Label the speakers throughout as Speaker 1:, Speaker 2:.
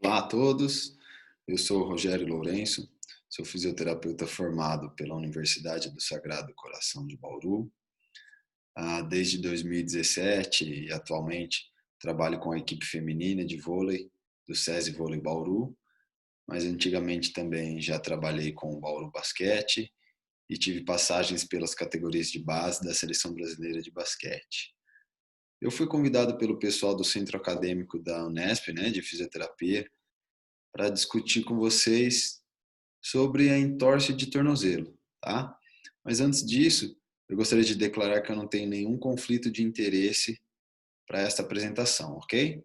Speaker 1: Olá a todos, eu sou o Rogério Lourenço, sou fisioterapeuta formado pela Universidade do Sagrado Coração de Bauru. Desde 2017 e atualmente trabalho com a equipe feminina de vôlei do SESI Vôlei Bauru, mas antigamente também já trabalhei com o Bauru Basquete e tive passagens pelas categorias de base da Seleção Brasileira de Basquete. Eu fui convidado pelo pessoal do Centro Acadêmico da Unesp, de fisioterapia, para discutir com vocês sobre a entorse de tornozelo, tá? Mas antes disso, eu gostaria de declarar que eu não tenho nenhum conflito de interesse para esta apresentação, ok?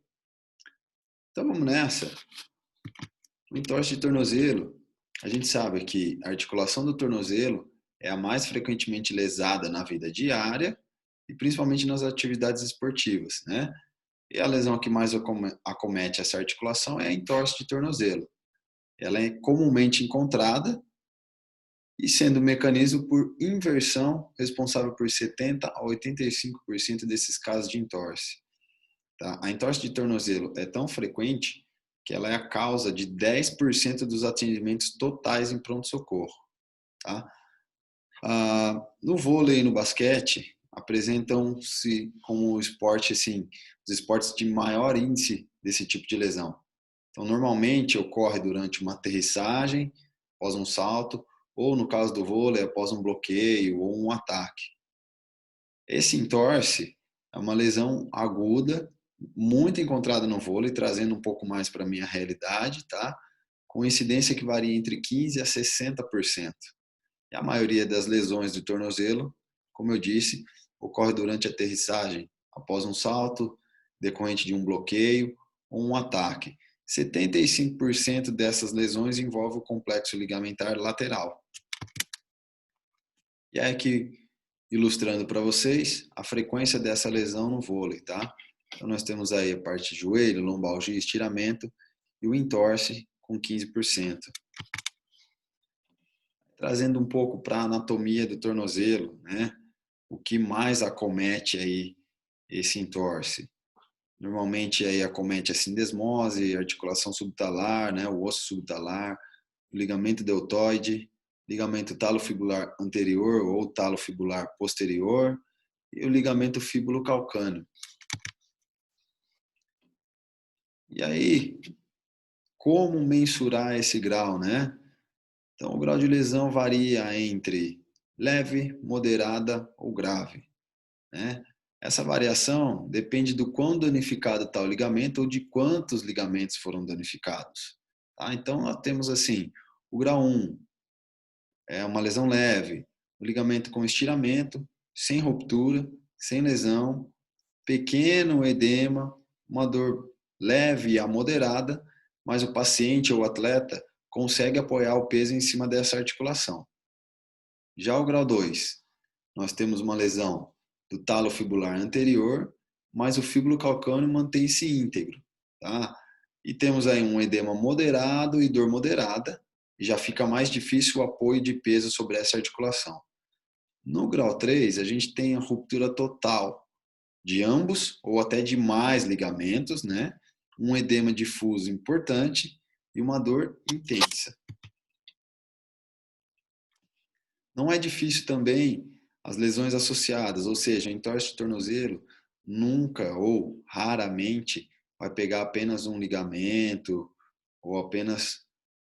Speaker 1: Então vamos nessa. O entorse de tornozelo, a gente sabe que a articulação do tornozelo é a mais frequentemente lesada na vida diária e principalmente nas atividades esportivas, né? E a lesão que mais acomete essa articulação é a entorse de tornozelo. Ela é comumente encontrada e sendo o mecanismo por inversão responsável por 70 a 85% desses casos de entorse. Tá? A entorse de tornozelo é tão frequente que ela é a causa de 10% dos atendimentos totais em pronto-socorro. Tá? No vôlei e no basquete, apresentam-se como esporte, assim, os esportes de maior índice desse tipo de lesão. Então, normalmente ocorre durante uma aterrissagem, após um salto, ou no caso do vôlei, após um bloqueio ou um ataque. Esse entorse é uma lesão aguda, muito encontrada no vôlei, trazendo um pouco mais para a minha realidade, tá? Com incidência que varia entre 15% a 60%. E a maioria das lesões do tornozelo, como eu disse, ocorre durante a aterrissagem, após um salto, decorrente de um bloqueio ou um ataque. 75% dessas lesões envolvem o complexo ligamentar lateral. E aí aqui, ilustrando para vocês a frequência dessa lesão no vôlei, tá? Então nós temos aí a parte de joelho, lombalgia, estiramento e o entorse com 15%. Trazendo um pouco para a anatomia do tornozelo, né? O que mais acomete aí esse entorse? Normalmente aí acomete a sindesmose, a articulação subtalar, né? O osso subtalar, o ligamento deltoide, ligamento talofibular anterior ou talofibular posterior e o ligamento fíbulo-calcâneo. E aí, como mensurar esse grau, né? Então, o grau de lesão varia entre leve, moderada ou grave, né? Essa variação depende do quão danificado está o ligamento ou de quantos ligamentos foram danificados. Tá? Então, nós temos assim, o grau 1 é uma lesão leve, o ligamento com estiramento, sem ruptura, sem lesão, pequeno edema, uma dor leve a moderada, mas o paciente ou o atleta consegue apoiar o peso em cima dessa articulação. Já o grau 2, nós temos uma lesão do talo fibular anterior, mas o fíbulo calcâneo mantém-se íntegro, tá? E temos aí um edema moderado e dor moderada, e já fica mais difícil o apoio de peso sobre essa articulação. No grau 3, a gente tem a ruptura total de ambos ou até de mais ligamentos, né? Um edema difuso importante e uma dor intensa. Não é difícil também as lesões associadas, ou seja, entorse de tornozelo nunca ou raramente vai pegar apenas um ligamento ou apenas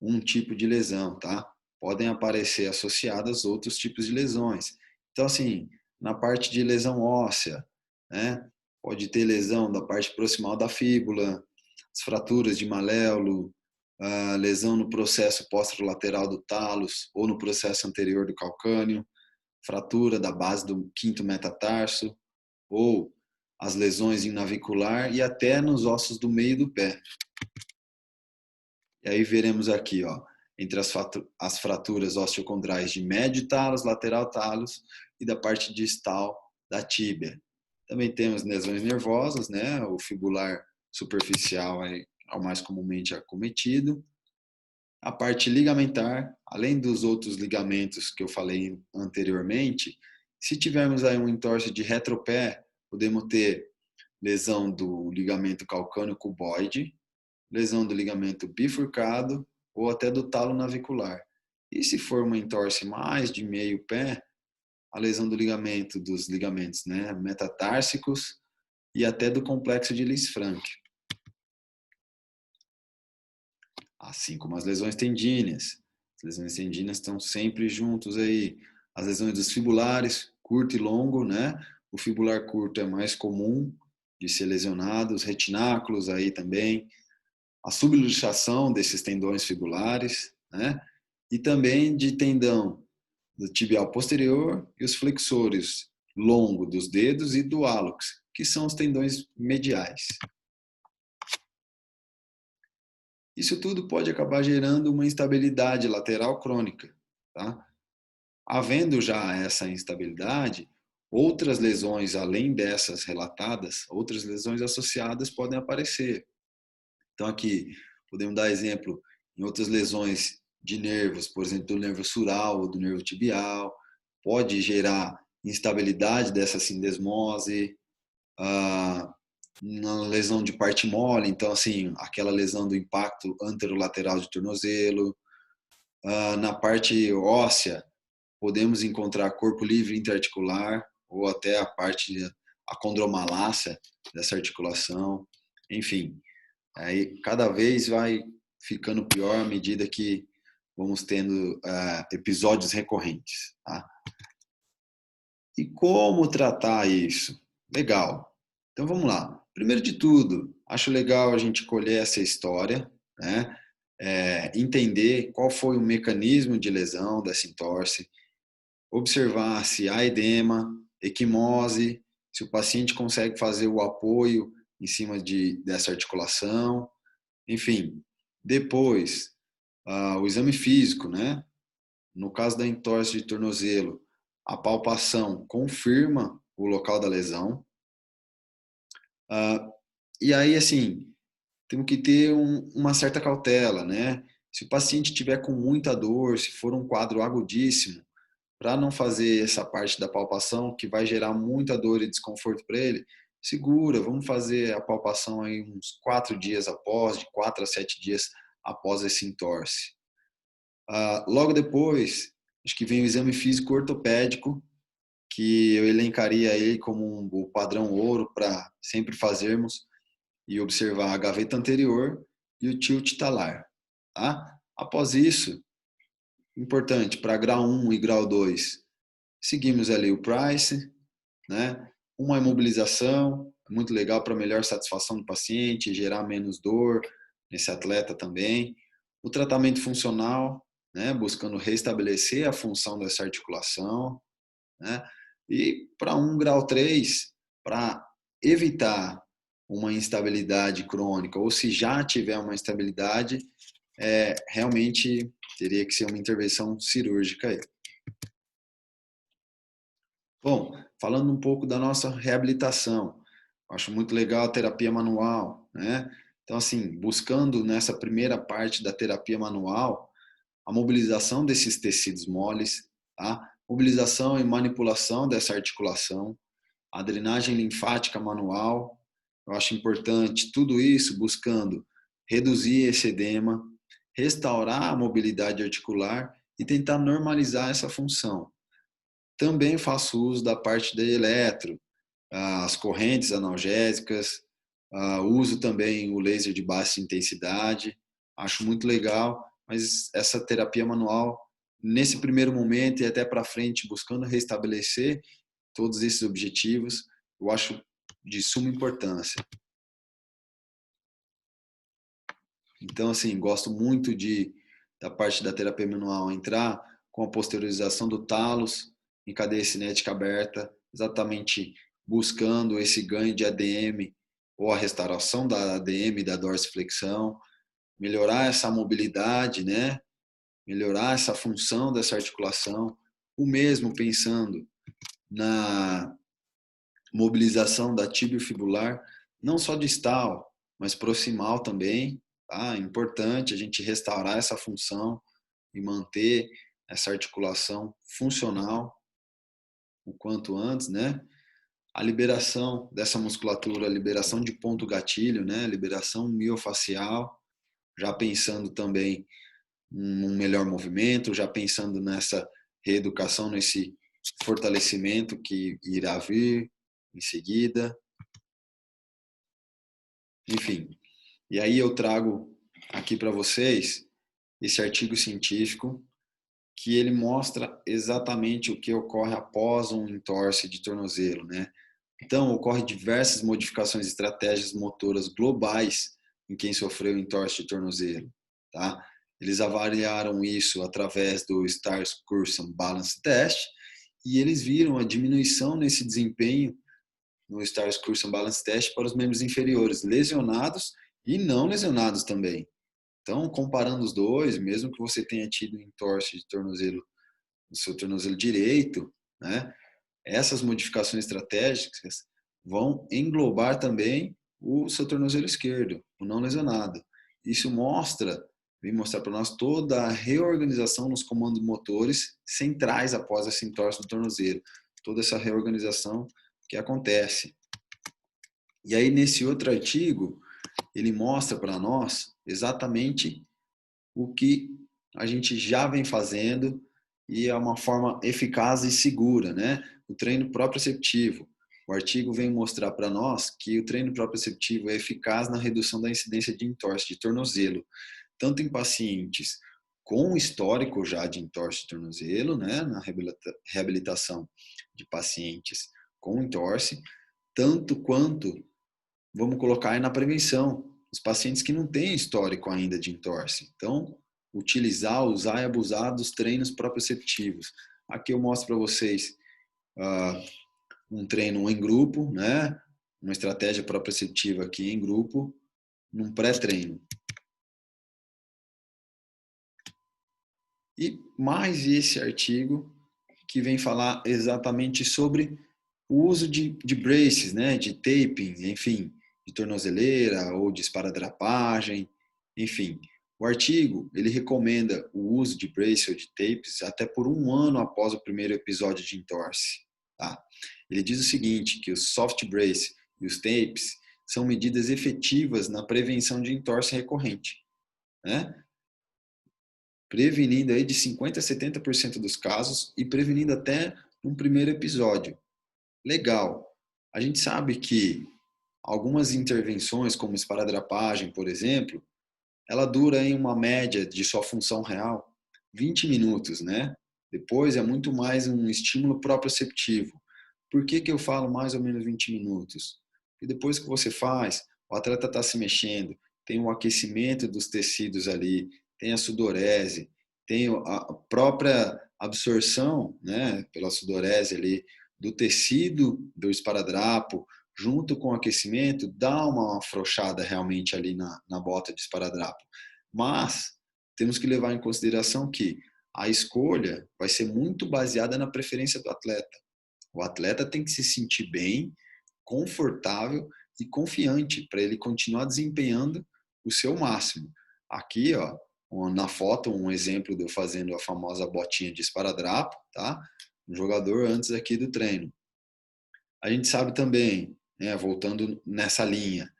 Speaker 1: um tipo de lesão, tá? Podem aparecer associadas outros tipos de lesões. Então, assim, na parte de lesão óssea, né? Pode ter lesão da parte proximal da fíbula, as fraturas de maléolo, a lesão no processo posterolateral do talos ou no processo anterior do calcâneo, fratura da base do quinto metatarso ou as lesões em navicular e até nos ossos do meio do pé. E aí veremos aqui, ó, entre as fraturas osteocondrais de médio talos, lateral talos e da parte distal da tíbia. Também temos lesões nervosas, né? O fibular superficial é o mais comumente acometido. A parte ligamentar, além dos outros ligamentos que eu falei anteriormente, se tivermos aí um entorse de retropé, podemos ter lesão do ligamento calcâneo cuboide, lesão do ligamento bifurcado ou até do talo navicular. E se for uma entorse mais de meio pé, a lesão do ligamento, dos ligamentos, né, metatársicos e até do complexo de Lisfranc. Assim como as lesões tendíneas. As lesões tendíneas estão sempre juntos aí. As lesões dos fibulares, curto e longo, né? O fibular curto é mais comum de ser lesionado, os retináculos aí também, a subluxação desses tendões fibulares, né? E também de tendão do tibial posterior e os flexores longo dos dedos e do hálux, que são os tendões mediais. Isso tudo pode acabar gerando uma instabilidade lateral crônica, tá? Havendo já essa instabilidade, outras lesões além dessas relatadas, outras lesões associadas podem aparecer. Então aqui podemos dar exemplo em outras lesões de nervos, por exemplo, do nervo sural ou do nervo tibial, pode gerar instabilidade dessa sindesmose, na lesão de parte mole, então assim, aquela lesão do impacto anterolateral de tornozelo, na parte óssea, podemos encontrar corpo livre interarticular ou até a parte acondromalácia dessa articulação, enfim, aí cada vez vai ficando pior à medida que vamos tendo episódios recorrentes, tá? E como tratar isso? Legal. Então vamos lá. Primeiro de tudo, acho legal a gente colher essa história, né? Entender qual foi o mecanismo de lesão dessa entorse, observar se há edema, equimose, se o paciente consegue fazer o apoio em cima dessa articulação, enfim. Depois, o exame físico, né? No caso da entorse de tornozelo, a palpação confirma o local da lesão. E aí, assim, temos que ter uma certa cautela, né? Se o paciente tiver com muita dor, se for um quadro agudíssimo, para não fazer essa parte da palpação que vai gerar muita dor e desconforto para ele, segura, vamos fazer a palpação aí uns 4 dias após, de 4 a 7 dias após esse entorse. Logo depois, acho que vem o exame físico ortopédico, que eu elencaria ele como o padrão ouro para sempre fazermos e observar a gaveta anterior e o tilt talar. Tá? Após isso, importante, para grau 1 e grau 2, seguimos ali o Price, né? Uma imobilização, muito legal para melhor satisfação do paciente, gerar menos dor nesse atleta também. O tratamento funcional, né? Buscando restabelecer a função dessa articulação, né? E para um grau 3, para evitar uma instabilidade crônica, ou se já tiver uma instabilidade, realmente teria que ser uma intervenção cirúrgica aí. Bom, falando um pouco da nossa reabilitação, acho muito legal a terapia manual, né? Então, assim, buscando nessa primeira parte da terapia manual, a mobilização desses tecidos moles, tá? Mobilização e manipulação dessa articulação, a drenagem linfática manual, eu acho importante, tudo isso buscando reduzir esse edema, restaurar a mobilidade articular e tentar normalizar essa função. Também faço uso da parte da eletro, as correntes analgésicas, uso também o laser de baixa intensidade, acho muito legal, mas essa terapia manual, nesse primeiro momento e até para frente, buscando restabelecer todos esses objetivos, eu acho de suma importância. Então, assim, gosto muito da parte da terapia manual entrar com a posteriorização do talos em cadeia cinética aberta, exatamente buscando esse ganho de ADM ou a restauração da ADM da dorsiflexão, melhorar essa mobilidade, né? Melhorar essa função dessa articulação, o mesmo pensando na mobilização da tibiofibular, não só distal, mas proximal também, tá? É importante a gente restaurar essa função e manter essa articulação funcional o quanto antes, né? a liberação dessa musculatura, a liberação de ponto gatilho, né? Liberação miofacial, já pensando também num melhor movimento, já pensando nessa reeducação, nesse fortalecimento que irá vir em seguida. Enfim, e aí eu trago aqui para vocês esse artigo científico que ele mostra exatamente o que ocorre após um entorse de tornozelo, né? Então, ocorre diversas modificações de estratégias motoras globais em quem sofreu entorse de tornozelo, tá? Eles avaliaram isso através do Stars Curson Balance Test e eles viram a diminuição nesse desempenho no Stars Curson Balance Test para os membros inferiores, lesionados e não lesionados também. Então, comparando os dois, mesmo que você tenha tido entorse de tornozelo no seu tornozelo direito, né? Essas modificações estratégicas vão englobar também o seu tornozelo esquerdo, o não lesionado. Isso vem mostrar para nós toda a reorganização nos comandos motores centrais após esse entorse do tornozelo. Toda essa reorganização que acontece. E aí, nesse outro artigo, ele mostra para nós exatamente o que a gente já vem fazendo e é uma forma eficaz e segura, né? O treino proprioceptivo. O artigo vem mostrar para nós que o treino proprioceptivo é eficaz na redução da incidência de entorse de tornozelo, tanto em pacientes com histórico já de entorse de tornozelo, né, na reabilitação de pacientes com entorse, tanto quanto, vamos colocar aí na prevenção, os pacientes que não têm histórico ainda de entorse. Então, usar e abusar dos treinos proprioceptivos. Aqui eu mostro para vocês um treino em grupo, né? Uma estratégia proprioceptiva aqui em grupo, num pré-treino. E mais esse artigo que vem falar exatamente sobre o uso de braces, né? De taping, enfim, de tornozeleira ou de esparadrapagem, enfim. O artigo, ele recomenda o uso de brace ou de tapes até por 1 ano após o primeiro episódio de entorse. Tá? Ele diz o seguinte, que os soft brace e os tapes são medidas efetivas na prevenção de entorse recorrente, né? Prevenindo aí de 50% a 70% dos casos e prevenindo até um primeiro episódio. Legal. A gente sabe que algumas intervenções, como esparadrapagem, por exemplo, ela dura em uma média de sua função real 20 minutos, né? Depois é muito mais um estímulo proprioceptivo. Por que eu falo mais ou menos 20 minutos? Porque depois que você faz, o atleta está se mexendo, tem o aquecimento dos tecidos ali, tem a sudorese, tem a própria absorção, né, pela sudorese ali, do tecido do esparadrapo, junto com o aquecimento, dá uma afrouxada realmente ali na bota de esparadrapo. Mas temos que levar em consideração que a escolha vai ser muito baseada na preferência do atleta. O atleta tem que se sentir bem, confortável e confiante para ele continuar desempenhando o seu máximo. Aqui, ó, na foto, um exemplo de eu fazendo a famosa botinha de esparadrapo, tá? Um jogador antes aqui do treino. A gente sabe também, né, voltando nessa linha,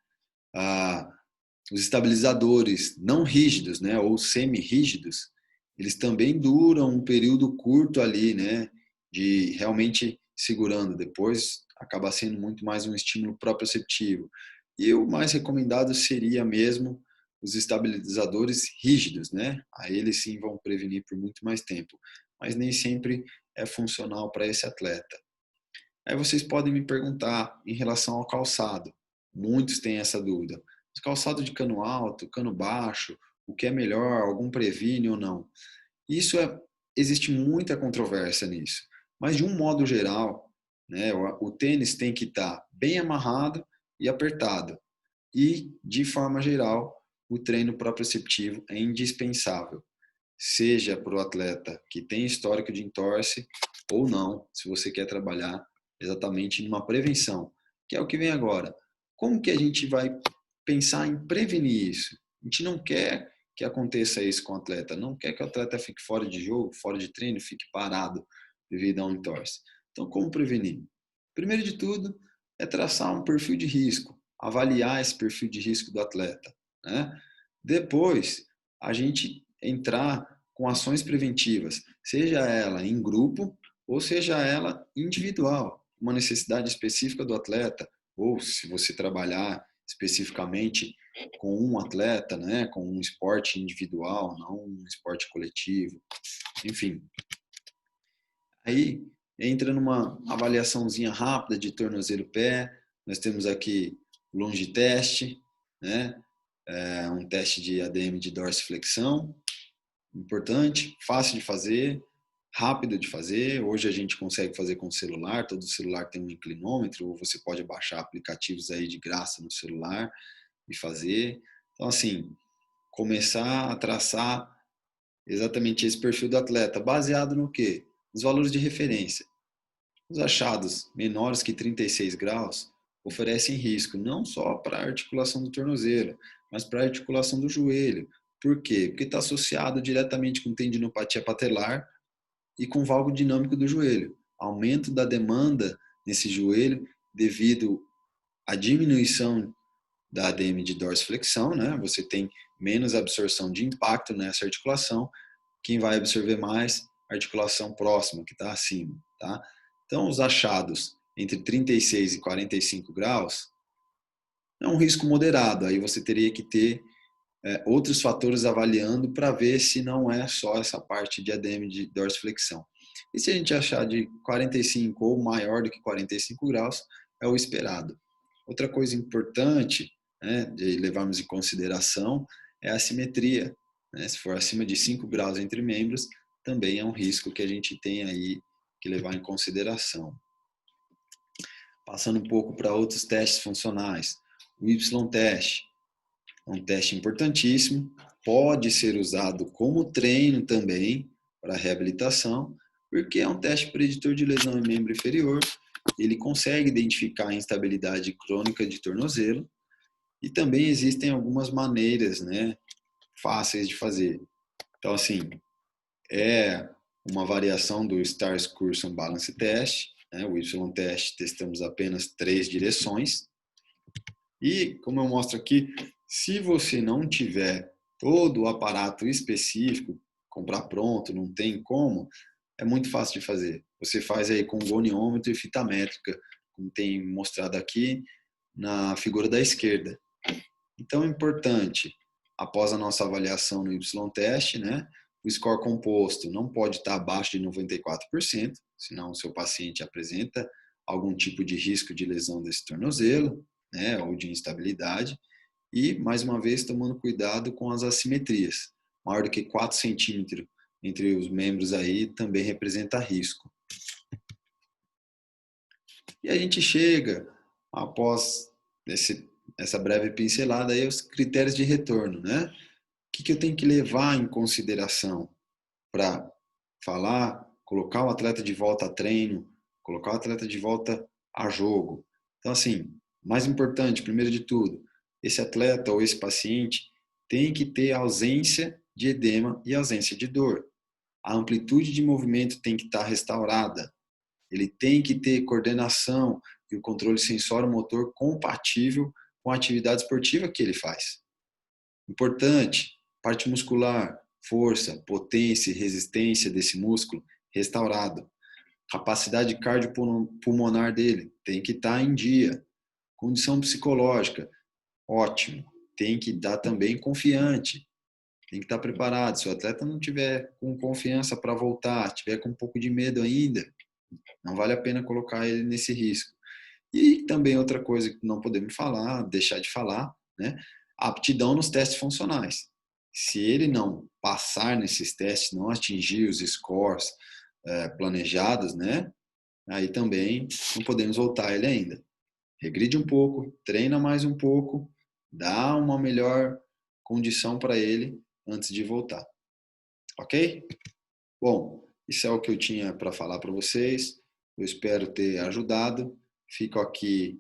Speaker 1: os estabilizadores não rígidos, né, ou semi-rígidos, eles também duram um período curto ali, né, de realmente segurando. Depois acaba sendo muito mais um estímulo proprioceptivo. E o mais recomendado seria mesmo os estabilizadores rígidos, né? Aí eles sim vão prevenir por muito mais tempo, mas nem sempre é funcional para esse atleta. Aí vocês podem me perguntar em relação ao calçado. Muitos têm essa dúvida. Calçado de cano alto, cano baixo, o que é melhor, algum previne ou não? Existe muita controvérsia nisso. Mas de um modo geral, né, o tênis tem que estar bem amarrado e apertado. E, de forma geral, o treino proprioceptivo é indispensável. Seja para o atleta que tem histórico de entorse ou não, se você quer trabalhar exatamente numa prevenção, que é o que vem agora. Como que a gente vai pensar em prevenir isso? A gente não quer que aconteça isso com o atleta, não quer que o atleta fique fora de jogo, fora de treino, fique parado devido a um entorse. Então, como prevenir? Primeiro de tudo, é traçar um perfil de risco, avaliar esse perfil de risco do atleta, né? Depois, a gente entrar com ações preventivas, seja ela em grupo ou seja ela individual, uma necessidade específica do atleta, ou se você trabalhar especificamente com um atleta, né, com um esporte individual, não um esporte coletivo, enfim. Aí entra numa avaliaçãozinha rápida de tornozelo-pé. Nós temos aqui o longe teste, né? Um teste de ADM de dorsiflexão, importante, fácil de fazer, rápido de fazer. Hoje a gente consegue fazer com o celular, todo celular tem um inclinômetro, ou você pode baixar aplicativos aí de graça no celular e fazer. Então, assim, começar a traçar exatamente esse perfil do atleta, baseado no quê? Nos valores de referência. Os achados menores que 36 graus oferecem risco não só para a articulação do tornozelo, mas para a articulação do joelho. Por quê? Porque está associado diretamente com tendinopatia patelar e com o valgo dinâmico do joelho. Aumento da demanda nesse joelho devido à diminuição da ADM de dorsiflexão, né? Você tem menos absorção de impacto nessa articulação. Quem vai absorver mais? A articulação próxima, que está acima, tá? Então, os achados entre 36 e 45 graus é um risco moderado. Aí você teria que ter outros fatores avaliando para ver se não é só essa parte de ADM de dorsiflexão. E se a gente achar de 45 ou maior do que 45 graus, é o esperado. Outra coisa importante, né, de levarmos em consideração é a simetria. Né? Se for acima de 5 graus entre membros, também é um risco que a gente tem aí que levar em consideração. Passando um pouco para outros testes funcionais. O Y-teste é um teste importantíssimo, pode ser usado como treino também para reabilitação, porque é um teste preditor de lesão em membro inferior, ele consegue identificar a instabilidade crônica de tornozelo e também existem algumas maneiras, né, fáceis de fazer. Então, assim, é uma variação do Stars Curson Balance Test, né, o Y-teste testamos apenas 3 direções, e, como eu mostro aqui, se você não tiver todo o aparato específico, comprar pronto, não tem como, é muito fácil de fazer. Você faz aí com goniômetro e fita métrica, como tem mostrado aqui na figura da esquerda. Então é importante, após a nossa avaliação no Y-teste, né, o score composto não pode estar abaixo de 94%, senão o seu paciente apresenta algum tipo de risco de lesão desse tornozelo, né, ou de instabilidade. E, mais uma vez, tomando cuidado com as assimetrias. Maior do que 4 centímetros entre os membros aí também representa risco. E a gente chega, após essa breve pincelada, aí, aos critérios de retorno, né? O que eu tenho que levar em consideração para falar, colocar o atleta de volta a treino, colocar o atleta de volta a jogo? Então, assim, mais importante, primeiro de tudo, esse atleta ou esse paciente tem que ter ausência de edema e ausência de dor. A amplitude de movimento tem que estar restaurada. Ele tem que ter coordenação e o controle sensório-motor compatível com a atividade esportiva que ele faz. Importante, parte muscular, força, potência e resistência desse músculo restaurado. Capacidade cardiopulmonar dele tem que estar em dia. Condição psicológica, ótimo. Tem que estar também confiante. Tem que estar preparado. Se o atleta não tiver com confiança para voltar, tiver com um pouco de medo ainda, não vale a pena colocar ele nesse risco. E também outra coisa que não podemos falar, deixar de falar, né? A aptidão nos testes funcionais. Se ele não passar nesses testes, não atingir os scores planejados, né? Aí também não podemos voltar ele ainda. Regride um pouco, treina mais um pouco, dá uma melhor condição para ele antes de voltar. Ok? Bom, isso é o que eu tinha para falar para vocês. Eu espero ter ajudado. Fico aqui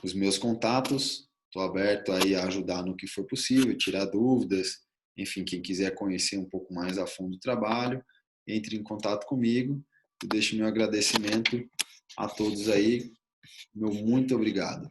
Speaker 1: os meus contatos. Estou aberto aí a ajudar no que for possível, tirar dúvidas. Enfim, quem quiser conhecer um pouco mais a fundo o trabalho, entre em contato comigo. Eu deixo meu agradecimento a todos aí Meu muito obrigado.